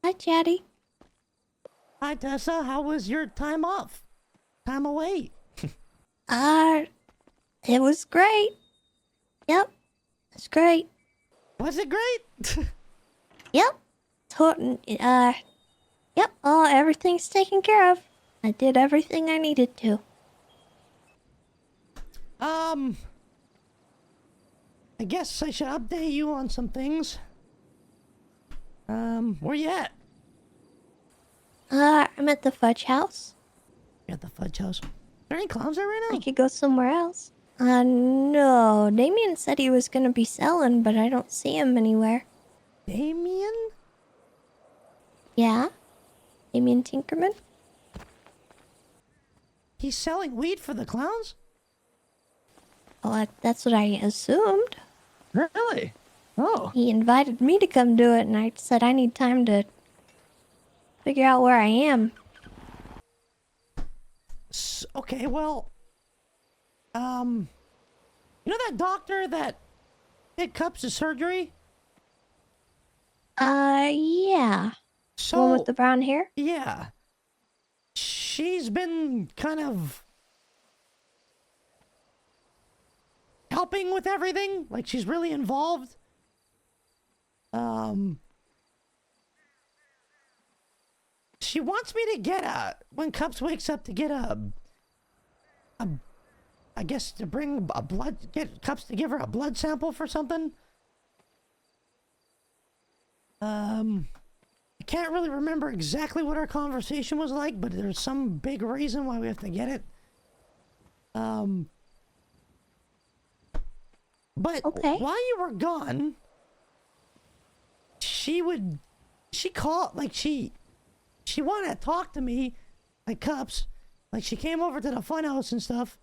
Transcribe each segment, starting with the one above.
Hi, Chatty. Hi, Tessa. How was your time off? Time away? Uh, it was great. Yep, it's great. Was it great? Yep. Yep, everything's taken care of. I did everything I needed to. I guess I should update you on some things. Where you at? I'm at the fudge house. You're at the fudge house. Are there any clowns there right now? I could go somewhere else. No. Damien said he was gonna be selling, but I don't see him anywhere. Damien? Yeah? Damien Tinkerman? He's selling weed for the clowns? Oh, that's what I assumed. Really? Oh. He invited me to come do it, and I said I need time to figure out where I am. Okay, well... You know that doctor that did Cups' surgery? Yeah. So... The one with the brown hair? Yeah. She's been kind of... helping with everything. Like, she's really involved. She wants me to get when Cups wakes up, to get I guess to bring a get Cups to give her a blood sample for something. I can't really remember exactly what our conversation was like, but there's some big reason why we have to get it. But Okay. while you were gone, she called, like, she wanted to talk to me, like Cups. Like, she came over to the funhouse and stuff,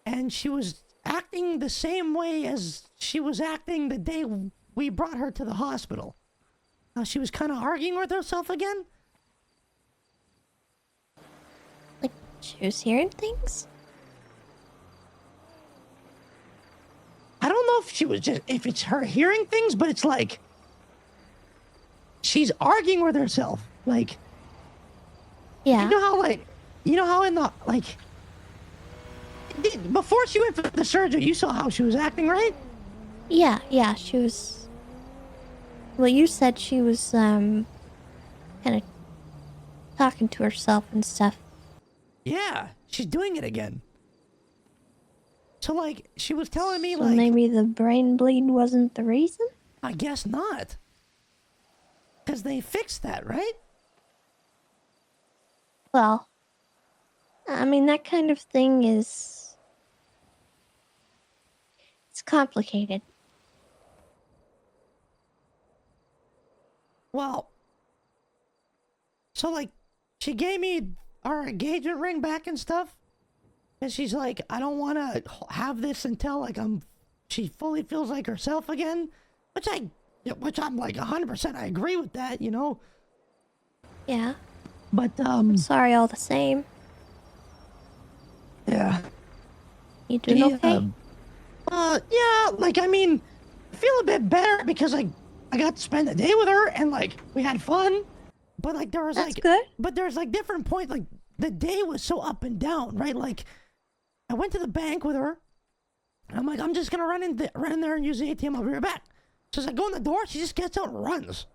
and she was acting the same way as she was acting the day we brought her to the hospital. She was kind of arguing with herself again. Like, she was hearing things? I don't know if it's her hearing things, but it's like she's arguing with herself. Like, Yeah. you know how in the, like, before she went for the surgery, you saw how she was acting, right? Yeah, she was... Well, you said she was, kind of talking to herself and stuff. Yeah, she's doing it again. So, like, she was telling me, So like... maybe the brain bleed wasn't the reason? I guess not. Because they fixed that, right? Well, I mean, that kind of thing is... It's complicated. Well, so, like, she gave me our engagement ring back and stuff. And she's like, I don't want to have this until, like, she fully feels like herself again. Which I'm like 100%, I agree with that, you know? Yeah. But, I'm sorry all the same. yeah. You doing okay? Yeah, like, I mean, I feel a bit better because, like, I got to spend the day with her and, like, we had fun. But, like, there was, That's like... good. But there's, like, different points, like, the day was so up and down, right? Like, I went to the bank with her, and I'm like, I'm just gonna run in there and use the ATM, I'll be right back. So as I go in the door, she just gets out and runs,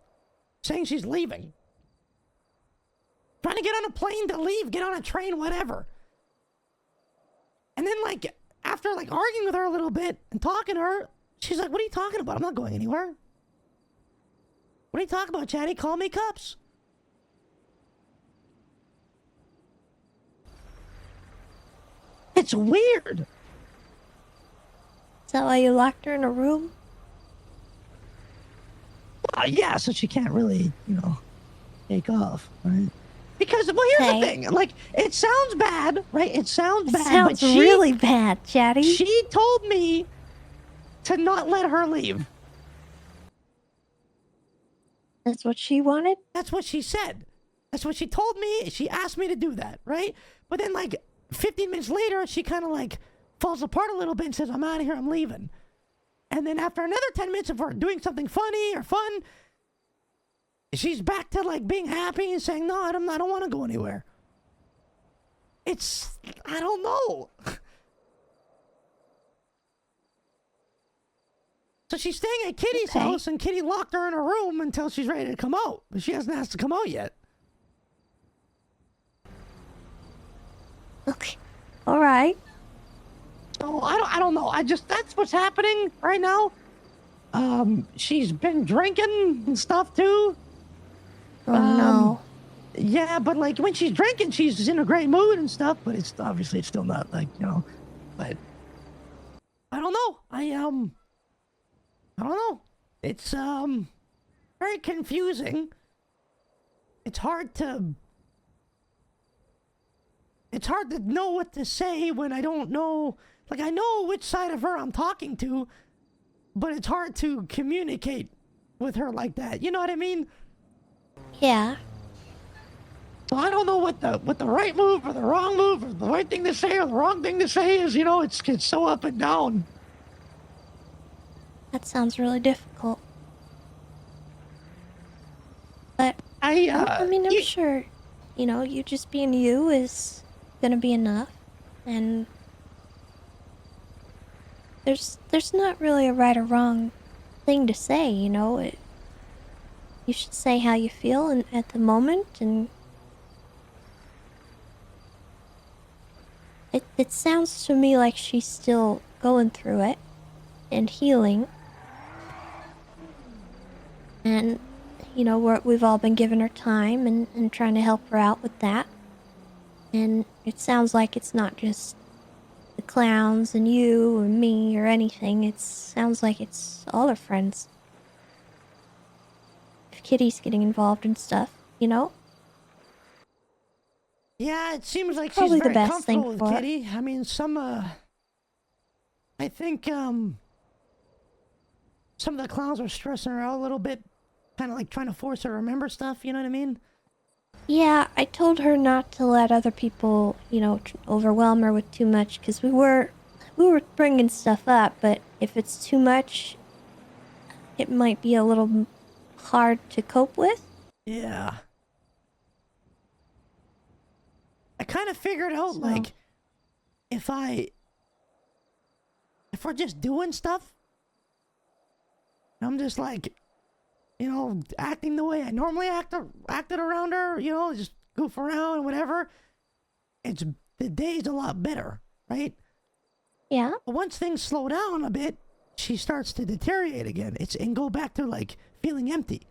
saying she's leaving. Trying to get on a plane to leave, get on a train, whatever. And then, like, after, like, arguing with her a little bit and talking to her, she's like, what are you talking about? I'm not going anywhere. What are you talking about, Chatty? Call me Cups. It's weird. Is that why you locked her in a room? Yeah, so she can't really, take off, right? Because, well, here's the thing. Like, it sounds bad, right? It sounds bad, Sounds but she... really bad, Chatty. She told me to not let her leave. That's what she wanted? That's what she said. That's what she told me. She asked me to do that, right? But then, like, 15 minutes later, she kind of, like, falls apart a little bit and says, I'm out of here, I'm leaving. And then after another 10 minutes of her doing something funny or fun, she's back to like being happy and saying, no, I don't want to go anywhere. It's, I don't know. So she's staying at Kitty's house, and Kitty locked her in her room until she's ready to come out. But she hasn't asked to come out yet. Okay. All right. So I don't know. That's what's happening right now. She's been drinking and stuff too. Oh no. Yeah, but like when she's drinking, she's in a great mood and stuff. But it's obviously it's still not like, you know. But I don't know. I don't know. It's very confusing. It's hard to know what to say when I don't know. Like, I know which side of her I'm talking to, but it's hard to communicate with her like that. You know what I mean? Yeah. So I don't know what the right move or the wrong move or the right thing to say or the wrong thing to say is. You know, it's so up and down. That sounds really difficult. But I mean, I'm sure, you know, you just being you is gonna be enough, and there's not really a right or wrong thing to say. You know, you should say how you feel at the moment, and it sounds to me like she's still going through it and healing. And, you know, we've all been giving her time and trying to help her out with that. And it sounds like it's not just the clowns and you or me or anything. It sounds like it's all her friends. If Kitty's getting involved in stuff, you know? Yeah, it seems like Probably she's the very best thing comfortable with for her. Kitty. I mean, I think, some of the clowns are stressing her out a little bit, kind of like trying to force her to remember stuff, you know what I mean? Yeah, I told her not to let other people, you know, overwhelm her with too much, because we were bringing stuff up, but if it's too much, it might be a little hard to cope with. Yeah. I kind of figured out, like, if we're just doing stuff, I'm just like, you know, acting the way I normally acted around her, you know, just goof around and whatever. The day's a lot better, right? Yeah. But once things slow down a bit, she starts to deteriorate again. And go back to like feeling empty.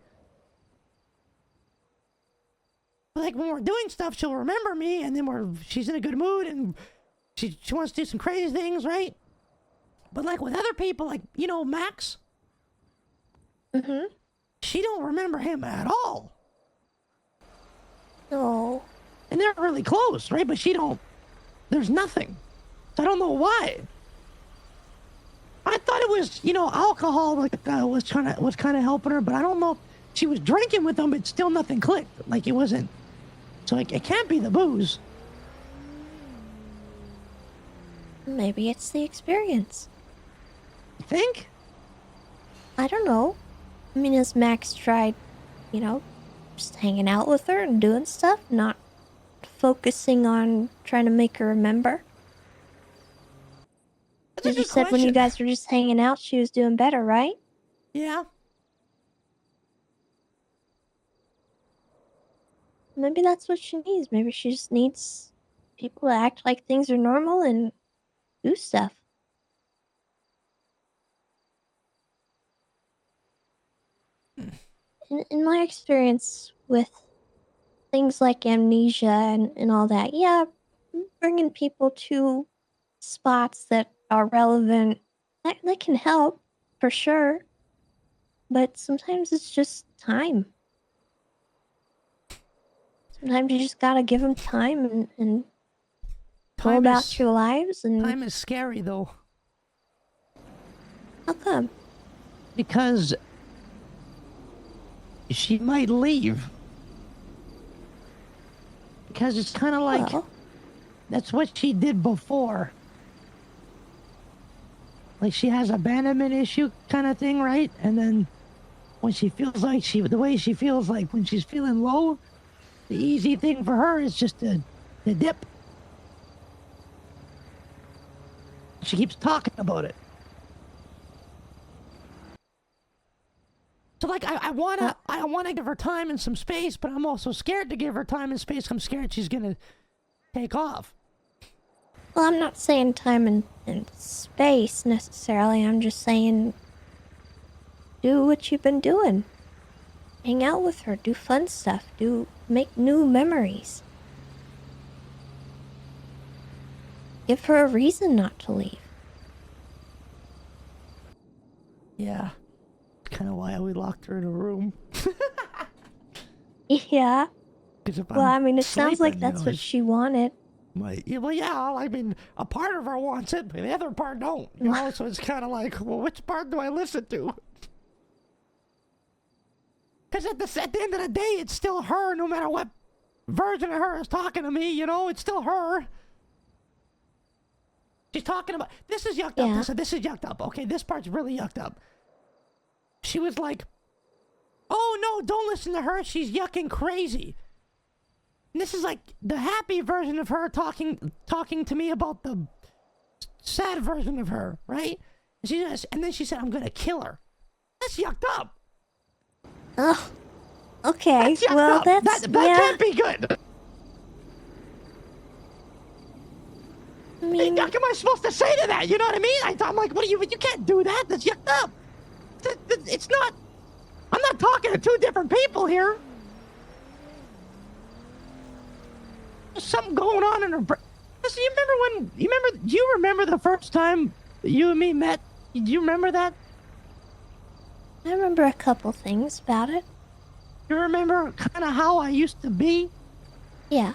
But like when we're doing stuff, she'll remember me, and then she's in a good mood, and she wants to do some crazy things, right? But like with other people, like, you know, Max. Mm-hmm. She don't remember him at all. Oh. And they're really close, right? But there's nothing. So I don't know why. I thought it was, you know, alcohol was kind of helping her, but I don't know if she was drinking with them, but still nothing clicked. Like it wasn't. So like, it can't be the booze. Maybe it's the experience. You think? I don't know. I mean, has Max tried, you know, just hanging out with her and doing stuff, not focusing on trying to make her remember? Because you said when you guys were just hanging out, she was doing better, right? Yeah. Maybe that's what she needs. Maybe she just needs people to act like things are normal and do stuff. In my experience with things like amnesia and all that, yeah, bringing people to spots that are relevant, that can help, for sure. But sometimes it's just time. Sometimes you just gotta give them time and go about your lives. And time is scary, though. How come? Because she might leave. Because it's kind of like, that's what she did before. Like she has abandonment issue kind of thing, right? And then when she feels like the way she feels like when she's feeling low, the easy thing for her is just to dip. She keeps talking about it. So like I wanna give her time and some space, but I'm also scared to give her time and space. I'm scared she's gonna take off. Well, I'm not saying time and space necessarily. I'm just saying do what you've been doing. Hang out with her, do fun stuff, make new memories. Give her a reason not to leave. Yeah. Kind of why we locked her in a room. Yeah. Well, I mean, it sounds like that's what she wanted. Well, yeah, I mean, a part of her wants it, but the other part don't, you know? So it's kind of like, well, which part do I listen to? Because at the end of the day, it's still her, no matter what version of her is talking to me, you know? It's still her. She's talking about, this is yucked up, Tessa, this is yucked up. Okay, this part's really yucked up. She was like, oh no, don't listen to her, she's yucking crazy. And this is like the happy version of her talking to me about the sad version of her, right? And then she said, I'm gonna kill her. That's yucked up. Oh, okay. That's well, up. that can't be good. I mean, what am I supposed to say to that? You know what I mean? I'm like, you can't do that. That's yucked up. It's not. I'm not talking to two different people here. There's something going on in her brain. Listen, do you remember the first time you and me met? Do you remember that? I remember a couple things about it. You remember kind of how I used to be? Yeah.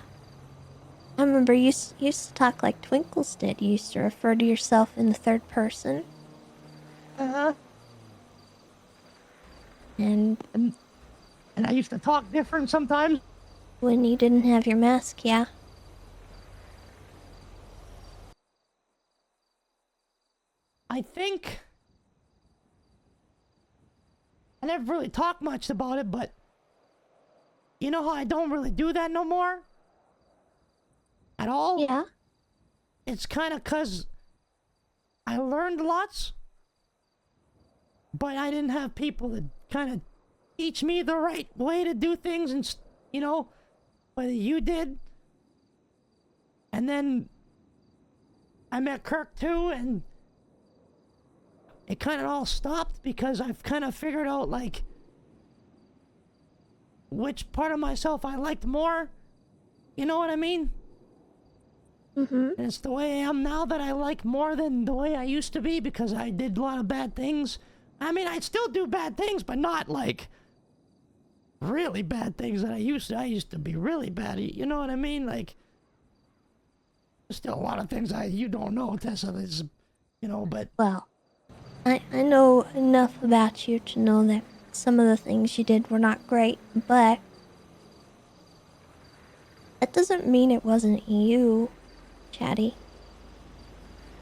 I remember you used to talk like Twinkles did. You used to refer to yourself in the third person. Uh-huh. And I used to talk different sometimes. When you didn't have your mask, yeah. I think I never really talked much about it, but you know how I don't really do that no more? At all? Yeah. It's kind of because I learned lots, but I didn't have people to kind of teach me the right way to do things, and you know, whether you did. And then I met Kirk too, and it kind of all stopped because I've kind of figured out like which part of myself I liked more. You know what I mean? Mm-hmm. And it's the way I am now that I like more than the way I used to be because I did a lot of bad things. I mean, I still do bad things, but not like really bad things that I used to. I used to be really bad. You know what I mean? Like, there's still a lot of things you don't know, Tessa. Is, you know, but Well, I know enough about you to know that some of the things you did were not great, but that doesn't mean it wasn't you, Chatty.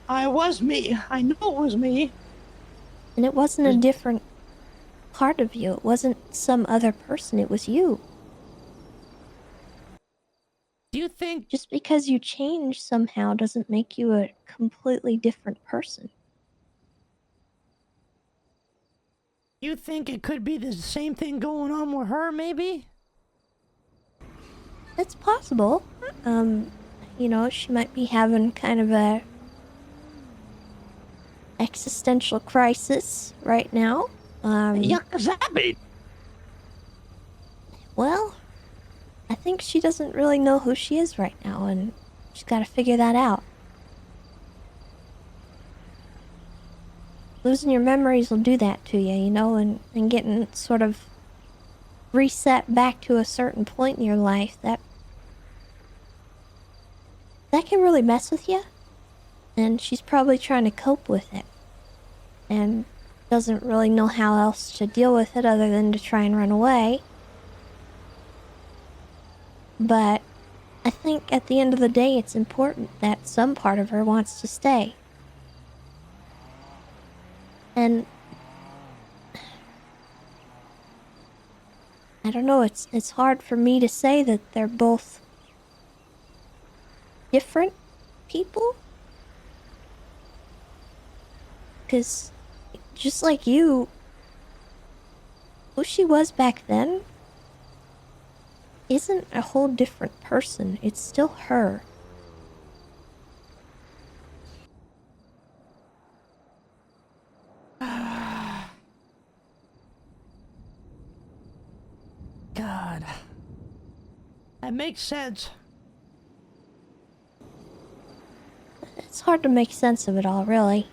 I was me. I know it was me. And it wasn't a different part of you. It wasn't some other person. It was you. Do you think... Just because you change somehow doesn't make you a completely different person. You think it could be the same thing going on with her, maybe? It's possible. You know, she might be having kind of a existential crisis right now. Yeah, does that mean? Well, I think she doesn't really know who she is right now, and she's got to figure that out. Losing your memories will do that to you, you know, and getting sort of reset back to a certain point in your life, that can really mess with you. And she's probably trying to cope with it. And doesn't really know how else to deal with it other than to try and run away. But I think at the end of the day, it's important that some part of her wants to stay. And I don't know, it's hard for me to say that they're both different people. Because just like you, who she was back then isn't a whole different person. It's still her. God. That makes sense. It's hard to make sense of it all, really.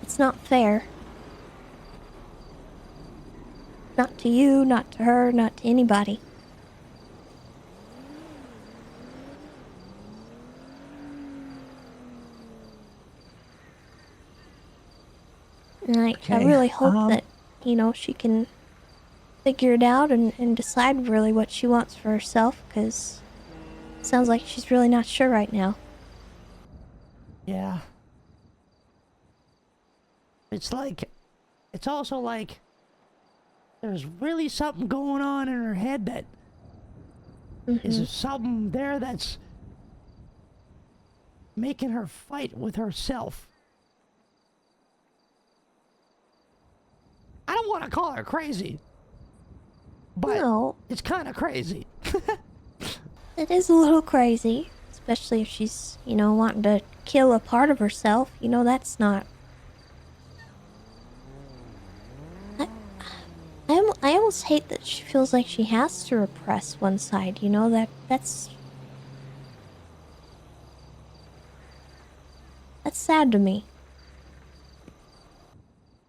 It's not fair. Not to you, not to her, not to anybody. And I Okay, really hope that, she can figure it out and decide really what she wants for herself, because it sounds like she's really not sure right now. yeah. It's also like, there's really something going on in her head that is Mm-hmm. something there that's making her fight with herself. I don't want to call her crazy, but No, it's kind of crazy. it is a little crazy, especially if she's, wanting to kill a part of herself. That's not. I, I almost hate that she feels like she has to repress one side. That's sad to me.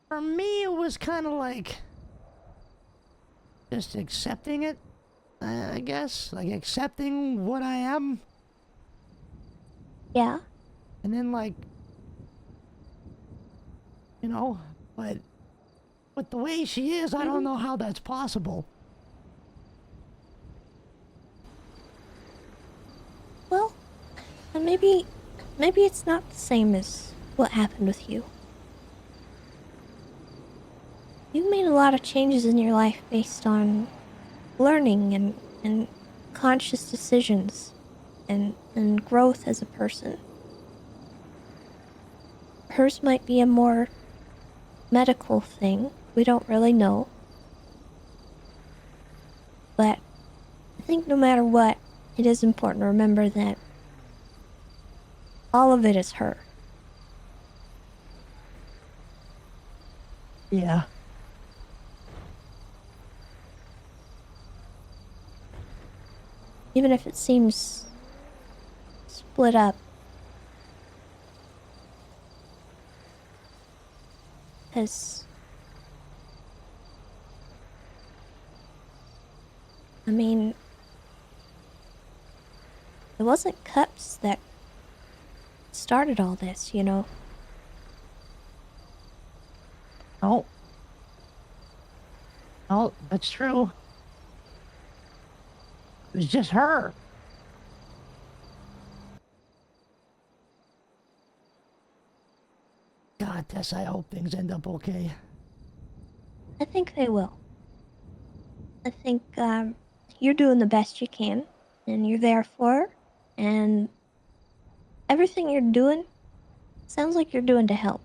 For me, it was kind of like just accepting it, I guess. Like accepting what I am, Yeah. and then like, but with the way she is, I don't Mhm. know how that's possible. Well, and maybe it's not the same as what happened with you. You made a lot of changes in your life based on learning and conscious decisions and growth as a person. Hers might be a more medical thing. We don't really know. But I think no matter what, it is important to remember that all of it is her. Yeah. Even if it seems split up. Because, I mean, it wasn't cups that started all this. Oh, oh, that's true. It was just her. God, Tess, I hope things end up okay. I think they will. I think you're doing the best you can, and you're there for her, and everything you're doing sounds like you're doing to help.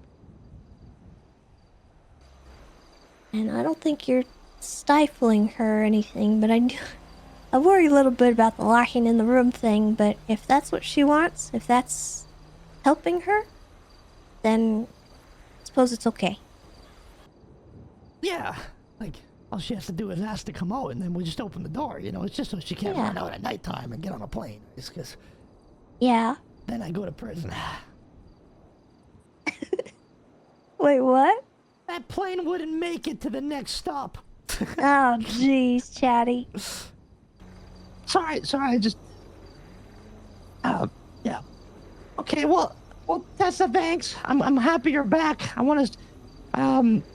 And I don't think you're stifling her or anything, but I worry a little bit about the locking in the room thing, but if that's what she wants, if that's helping her, then I suppose it's okay. Yeah, like, all she has to do is ask to come out, and then we just open the door, It's just so she can't Yeah. run out at nighttime and get on a plane. It's because Yeah. then I go to prison. Wait, what? That plane wouldn't make it to the next stop. Oh, jeez, Chatty. Sorry, I just. Yeah. Okay, well, Tessa, thanks. I'm happy you're back. I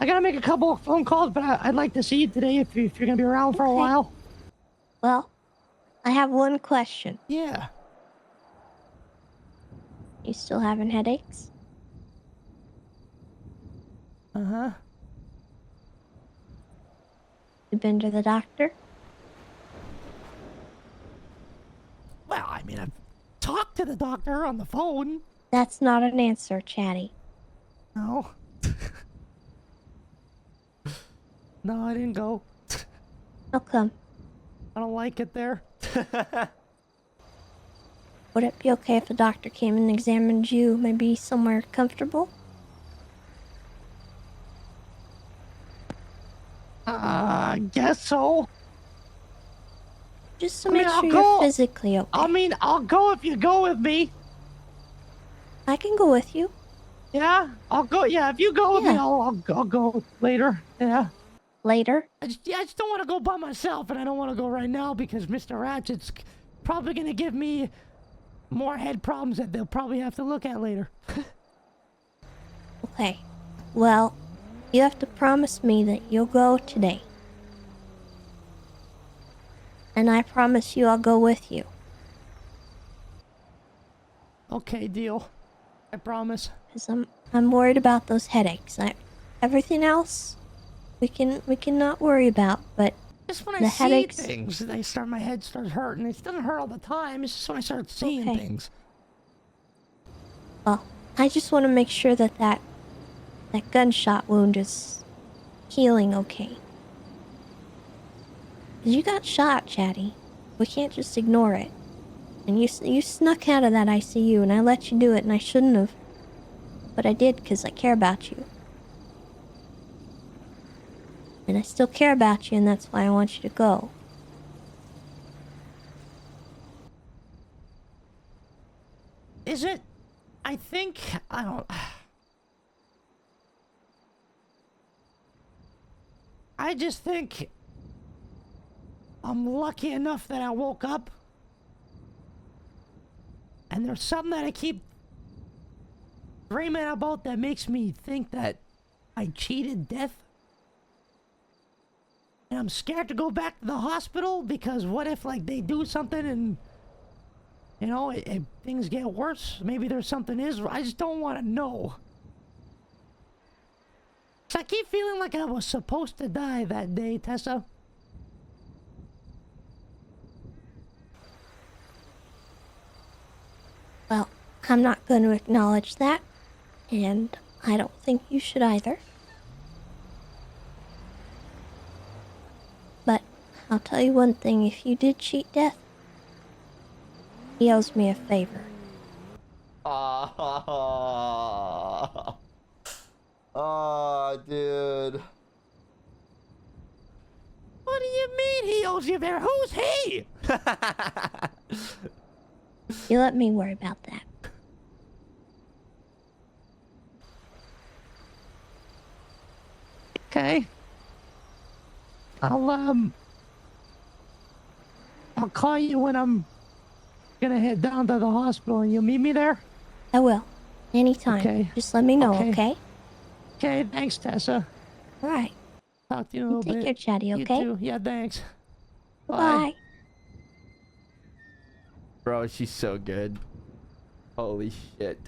gotta make a couple of phone calls, but I'd like to see you today if you're gonna be around for a Okay. while. Well, I have one question. Yeah. You still having headaches? Uh huh. You been to the doctor? Well, I mean, I've talked to the doctor on the phone. That's not an answer, Chatty. No. No, I didn't go. How come? I don't like it there. Would it be okay if the doctor came and examined you, maybe somewhere comfortable? Guess so. Just to I mean, make I'll sure you're go. physically okay. I mean, I'll go if you go with me. I can go with you. Yeah, I'll go. Yeah, if you go with me, Yeah. I'll go later. Yeah. Later? I just don't want to go by myself, and I don't want to go right now because Mr. Ratchet's probably gonna give me more head problems that they'll probably have to look at later. Okay. Well, you have to promise me that you'll go today. And I promise you I'll go with you. Okay, deal. I promise. Because I'm worried about those headaches. Everything else we can not worry about, but Just when I the see headaches. things, my head starts hurting. It doesn't hurt all the time. It's just when I start seeing Okay. things. Well, I just want to make sure that gunshot wound is healing okay. 'Cause you got shot, Chatty. We can't just ignore it. And you snuck out of that ICU, and I let you do it, and I shouldn't have. But I did because I care about you. And I still care about you, and that's why I want you to go. Is it? I think I don't. I just think I'm lucky enough that I woke up. And there's something that I keep dreaming about that makes me think that I cheated death. And I'm scared to go back to the hospital because what if, like, they do something and, you know, if things get worse? Maybe there's something I just don't want to know. So I keep feeling like I was supposed to die that day, Tessa. Well, I'm not going to acknowledge that, and I don't think you should either. But I'll tell you one thing, if you did cheat death, he owes me a favor. Oh, dude. What do you mean he owes you there? Who's he? You let me worry about that. Okay. I'll call you when I'm gonna head down to the hospital and you'll meet me there? I will. Anytime. Okay. Just let me know, Okay. okay? Okay, thanks, Tessa. Alright. Talk to you in a little Take bit. care, Chatty, okay? You too. Yeah, thanks. Bye-bye. Bro, she's so good. Holy shit.